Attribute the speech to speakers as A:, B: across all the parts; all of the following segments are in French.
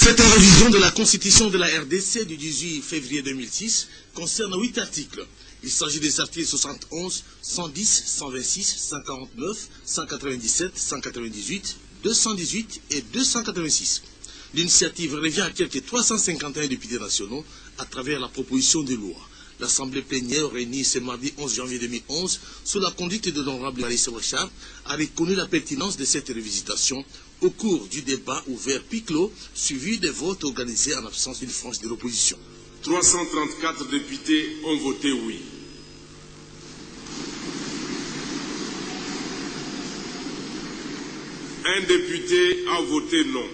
A: Cette révision de la Constitution de la RDC du 18 février 2006 concerne 8 articles. Il s'agit des articles 71, 110, 126, 149, 197, 198, 218 et 286. L'initiative revient à quelques 351 députés nationaux à travers la proposition de loi. L'Assemblée plénière réunie ce mardi 11 janvier 2011, sous la conduite de l'honorable Marie Sewachar, a reconnu la pertinence de cette révisitation au cours du débat ouvert puis clos, suivi des votes organisés en absence d'une frange de l'opposition.
B: 334 députés ont voté oui. Un député a voté non.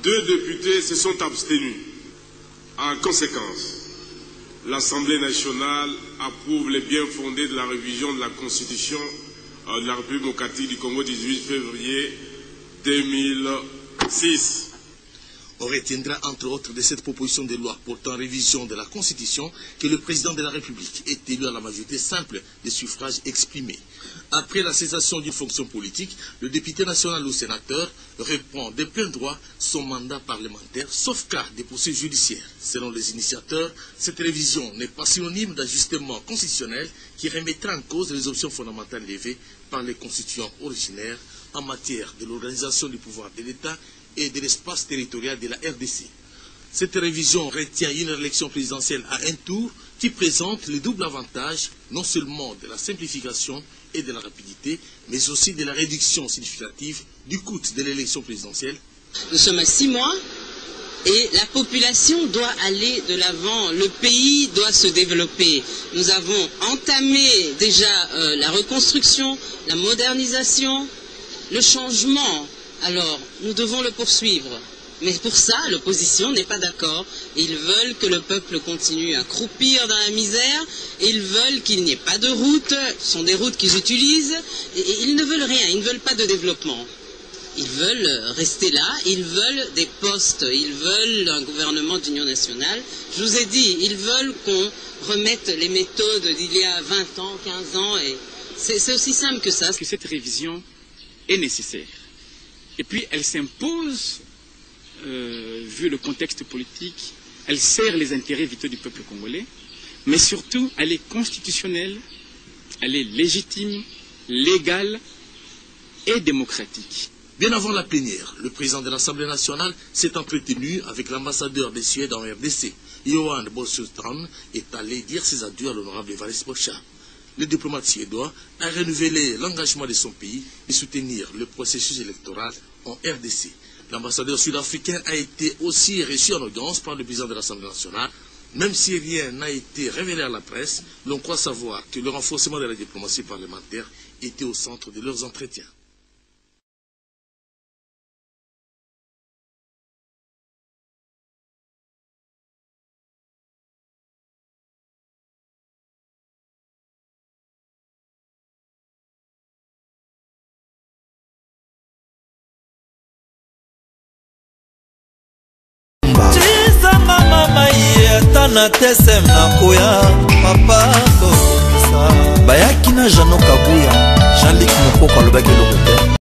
B: 2 députés se sont abstenus. En conséquence, l'Assemblée nationale approuve les biens fondés de la révision de la Constitution de la République démocratique du Congo 18 février 2006.
A: On retiendra entre autres de cette proposition de loi portant révision de la Constitution que le président de la République est élu à la majorité simple des suffrages exprimés. Après la cessation d'une fonction politique, le député national ou sénateur reprend de plein droit son mandat parlementaire, sauf cas des poursuites judiciaires. Selon les initiateurs, cette révision n'est pas synonyme d'ajustement constitutionnel qui remettrait en cause les options fondamentales levées par les constituants originaires en matière de l'organisation du pouvoir de l'État et de l'espace territorial de la RDC. Cette révision retient une élection présidentielle à un tour qui présente le double avantage non seulement de la simplification et de la rapidité, mais aussi de la réduction significative du coût de l'élection présidentielle.
C: Nous sommes à 6 mois et la population doit aller de l'avant, le pays doit se développer. Nous avons entamé déjà la reconstruction, la modernisation, le changement. Alors, nous devons le poursuivre. Mais pour ça, l'opposition n'est pas d'accord. Ils veulent que le peuple continue à croupir dans la misère. Ils veulent qu'il n'y ait pas de routes. Ce sont des routes qu'ils utilisent. Et ils ne veulent rien. Ils ne veulent pas de développement. Ils veulent rester là. Ils veulent des postes. Ils veulent un gouvernement d'union nationale. Je vous ai dit, ils veulent qu'on remette les méthodes d'il y a 20 ans, 15 ans. Et c'est aussi simple que ça.
D: Que cette révision est nécessaire. Et puis elle s'impose, vu le contexte politique, elle sert les intérêts vitaux du peuple congolais, mais surtout elle est constitutionnelle, elle est légitime, légale et démocratique.
A: Bien avant la plénière, le président de l'Assemblée nationale s'est entretenu avec l'ambassadeur de Suède en RDC. Johan Bossutran est allé dire ses adieux à l'honorable Marie Sewachar. Le diplomate suédois a renouvelé l'engagement de son pays de soutenir le processus électoral en RDC. L'ambassadeur sud-africain a été aussi reçu en audience par le président de l'Assemblée nationale. Même si rien n'a été révélé à la presse, l'on croit savoir que le renforcement de la diplomatie parlementaire était au centre de leurs entretiens.
E: na tesem na koya papa ko sa bayaki na Jano Kabuya Jean-Luc Mokoko alobaki lokote